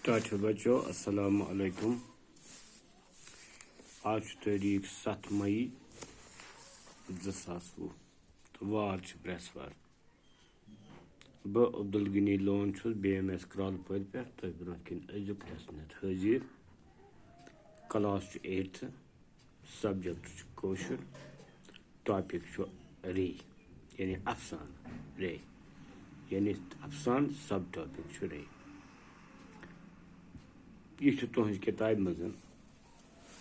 ٹاٹھے بچو السلام علیکم. آج چھُ تٲریٖخ 7 مئی 2020 تہٕ وار چھُ برٛٮ۪سوار. بہٕ عبدالغنی لون چھُس BMS کرٛالپورِ پٮ۪ٹھ تۄہہِ برٛونٛہہ کِنۍ أزیُک لیسنَت حٲضِر. کلاس چھُ 8th سبجَکٹ چھُ کٲشُر, ٹاپِک چھُ ری یعنی افسانہٕ رے یعنی افسان سب ٹاپِک چھُ رے. یہِ چھُ تُہٕنٛزِ کِتابہِ منٛز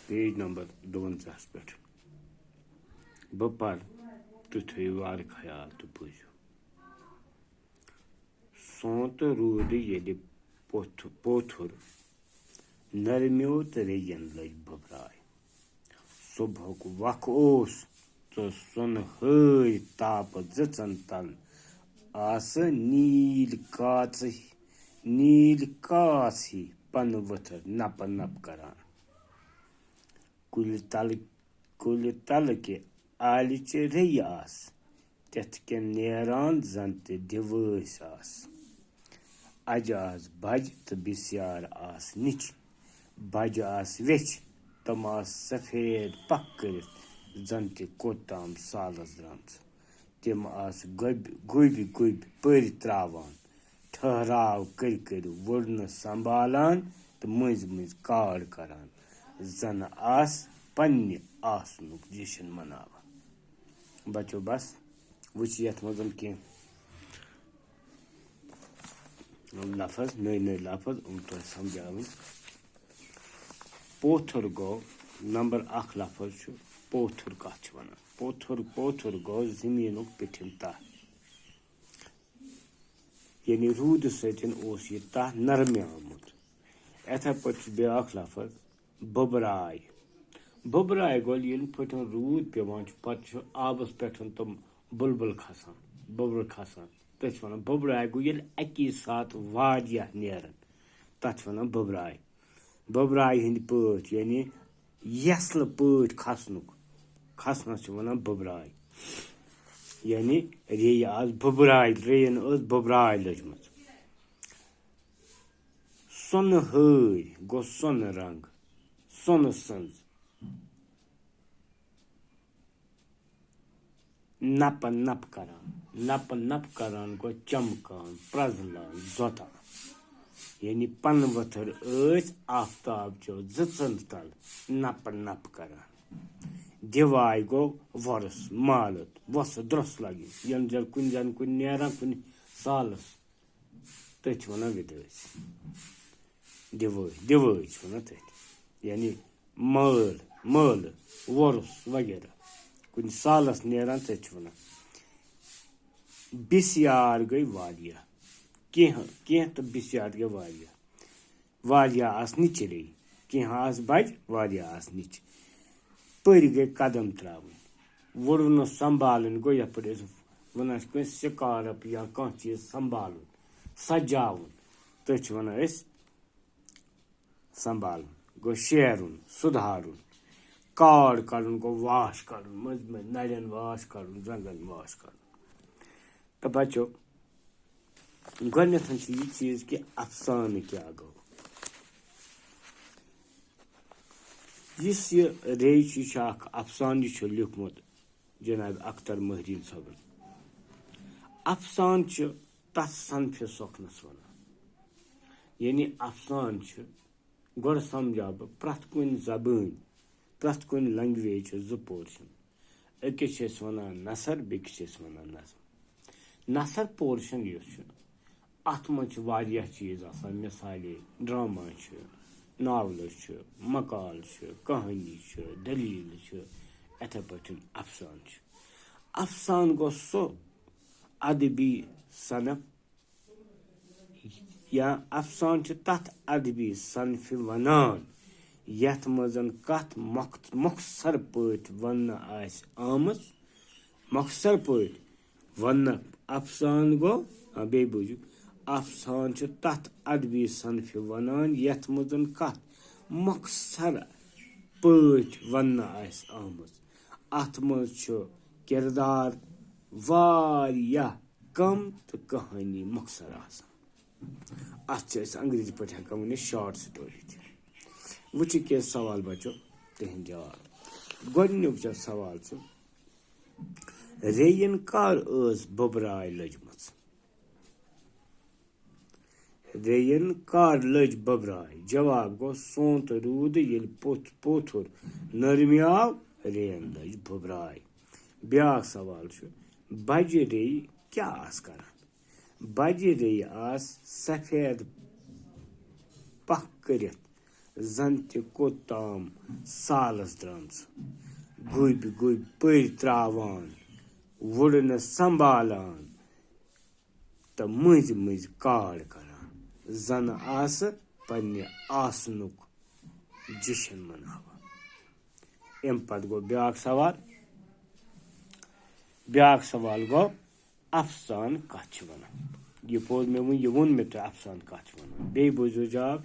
پیج نمبر 52 پٮ۪ٹھ. بہٕ پَرٕ تُہۍ تھٲیِو وارٕ خیال تہٕ بوٗزِو. سونٛتہٕ روٗدٕ ییٚلہِ پوتھُر نرمیو تہٕ ریٚین لٔج بُبراے. صُبحُک وق اوس تہٕ سۄنہٕ ہٲرۍ تاپہٕ زٕژن تل آسہٕ نیٖل کاژ ہی پنہٕ ؤتھٕر نپہٕ نپہٕ کران. کُلہِ تلہٕ کہِ آلِچہِ ریٚیہِ آسہٕ تِتھ کٔنۍ نیران زن تہِ دِوٲسۍ آسہٕ. اجہِ آسہٕ بجہِ تہٕ بِسیار آسہٕ نِچہِ. بجہِ آسہٕ ویٚچھِ تِم آسہٕ سفید پکھ کٔرِتھ زن تہِ کوٚتام سالس درٛامژٕ. تِم آسہٕ گوٚبۍ پٔرۍ تراوان. ٹھہراو کٔرۍ وُڑنہٕ سنبھالان تہٕ مٔنٛزۍ مٔنٛزۍ کاڑ کران. زن آسہٕ پننہِ آسنُک جشن مناوان. بچو بس وٕچھ یتھ منٛز کینٛہہ لفظ نٔے لفظ تۄہہِ سمجھاوٕنۍ. پوتھُر گوٚو نمبر 1 لفظ چھُ پوتھُر کتھ چھِ ونان. پوتھُر گوٚو زٔمیٖنُک پِٹھِم تہہ یعنی روٗدٕ سۭتۍ اوس یہِ تہہ نرمیومُت. یِتھے پٲٹھۍ چھُ بیٛاکھ لفظ بُبراے. بُبراے گوٚو ییٚلہِ پھٔٹِم روٗد پیٚوان چھُ پتہٕ چھُ آبس پٮ۪ٹھ تِم بُلبُل کھسان تٔتھۍ چھِ ونان بُبراے. گوٚو ییٚلہِ اکی ساتہٕ واریاہ نیرن تتھ چھِ ونان بُبراے. بُبراے ہٕنٛدۍ پٲٹھۍ یعنی یسلہٕ پٲٹھۍ کھسنس چھِ ونان بُبراے. یعنی ریٚیہِ آسہٕ بُبراے ریٚین ٲس بُبراے لٔجمٕژ. سۄنہٕ ہٲرۍ گوٚو سۄنہٕ رنٛگ سۄنہٕ سٕنٛز. نپہٕ نپہٕ کران گوٚو چمکان پرٛزلان زوٚتان. یعنی پنہٕ ؤتھٕر ٲسۍ آفتاب چو زٕژن تل نپہٕ نپہٕ کران. دِواے گوٚو وۄرُس مالت وۄسہٕ درٛوٚس لگہِ یِم زن کُنہِ نیران کُنہِ سالس تٔتھۍ چھِ ونان وِدٲسۍ. دِوٲے چھِ ونان تٔتھۍ یعنی مٲلہٕ وۄرُس وغیرہ کُنہِ سالس نیران تٔتھۍ چھِ ونان. بِسیار گٔے واریاہ. کینٛہہ تہٕ بِسیار گٔے واریاہ آسہٕ نِچہِ ریٚیہِ. کینٛہہ آسہٕ بجہِ واریاہ آسہٕ نِچہِ. پٔرۍ گٔے قدم تراوٕنۍ. وُڑنہٕ سنبھالٕنۍ گوٚو یتھ پٲٹھۍ أسۍ ونان چھِ کٲنٛسہِ سِکارپ یا کانٛہہ چیٖز سنبھالُن سجاوُن تٔتھۍ چھِ ونان أسۍ سنبھالُن. گوٚو شیرُن سُدھارُن. کاڑ کڑُن گوٚو واش کڑُن مٔنٛزۍ مٔنٛزۍ نرٮ۪ن واش کڑُن زنٛگن واش کڑُن. تہٕ بچو گۄڈٕنٮ۪تھ چھُ یہِ چیٖز کہِ افسانہٕ کیٛاہ گوٚو. یُس یہِ ریٚیہِ چھُ یہِ چھُ اکھ افسانہٕ. یہِ چھُ لیوٗکھمُت جناب اختر مہریٖن صٲبن. افسانہٕ چھِ تتھ صنفہِ سۄکھنس ونان. یعنی افسانہٕ چھِ گۄڈٕ سمجھاو بہٕ پرٛٮ۪تھ کُنہِ زبٲنۍ پرٛٮ۪تھ کُنہِ لنٛگویج چھِ 2 پورشن. أکِس چھِ أسۍ ونان نثر بیٚکِس چھِ أسۍ ونان نظم. نثر پورشن یُس چھُ اتھ منٛز چھِ واریاہ چیٖز آسان. مثالے ڈراما چھُ ناولہٕ چھُ مقال چھُ کہانی چھُ دٔلیٖل چھُ. یِتھے پٲٹھۍ افسانہٕ چھُ. افسانہٕ گوٚو سُہ ادبی صنف یا افسانہٕ چھِ تتھ ادبی صنفہِ ونان یتھ منٛز کتھ مۄخصر پٲٹھۍ وننہٕ آسہِ آمٕژ. مۄخصر پٲٹھۍ وننہٕ افسانہٕ گوٚو بیٚیہِ بوٗزِو افسانہٕ چھِ تتھ ادبی صنفہِ ونان یتھ منٛز کتھ مۄخصر پٲٹھۍ وننہٕ آسہِ آمٕژ. اتھ منٛز چھُ کِردار واریاہ کم تہٕ کہانی مۄخصر آسان. اتھ چھِ أسۍ انگریزی پٲٹھۍ ہٮ۪کان ؤنِتھ شاٹ سٹوری تہِ. وٕچھِو کینٛہہ سوال بچو تِہنٛدۍ جواب. گۄڈنیُک چھُ سوال چھُ ریٚیِن کر ٲس بۄبراے لٔجمٕژ؟ ریٚیِن کر لٔج بۄبراے؟ جواب گوٚو سونٛتہٕ روٗد ییٚلہِ پوٚتھُر نرمی آو ریٚیَن لٔج بۄبراے. بیٛاکھ سوال چھُ بجہِ ریٚیہِ کیٛاہ آسہٕ کران؟ بجہِ ریٚیہِ آسہٕ سفید پکھ کٔرِتھ زن تہِ کوٚتام سالس درٛامژٕ گُبۍ گُبۍ پٔرۍ تراوان وُڑنہٕ سنبھالان تہٕ مٔنٛزۍ مٔنٛزۍ کاڑ کران زن آسہٕ پننہِ آسنُک جشن مناوان. امہِ پتہٕ گوٚو بیٛاکھ سوال گوٚو افسانہٕ کتھ چھِ ونان؟ یہِ پوٚز مےٚ وۄنۍ یہِ ووٚن مےٚ تۄہہِ افسانہٕ کتھ چھِ ونان. بیٚیہِ بوٗزِو جواب.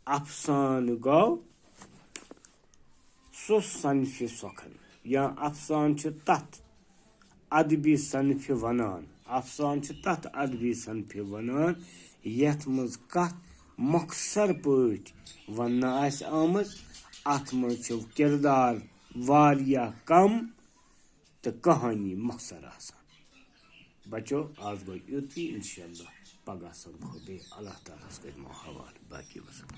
افسانہٕ گوٚو سُہ صنفہِ سۄکھن یا افسانہٕ چھِ تتھ ادبی صنفہِ ونان یتھ منٛز کتھ مۄخصر پٲٹھۍ وننہٕ آسہِ آمٕژ. اتھ منٛز چھُ کردار واریاہ کم تہٕ کہانی مۄخصر آسان. بچو آز گوٚو یُتُے. انشاءاللہ پگاہ سمکھو بیٚیہِ. اللہ تعالیٰ ہس کٔرۍمو حوالہٕ. باقی وسلام.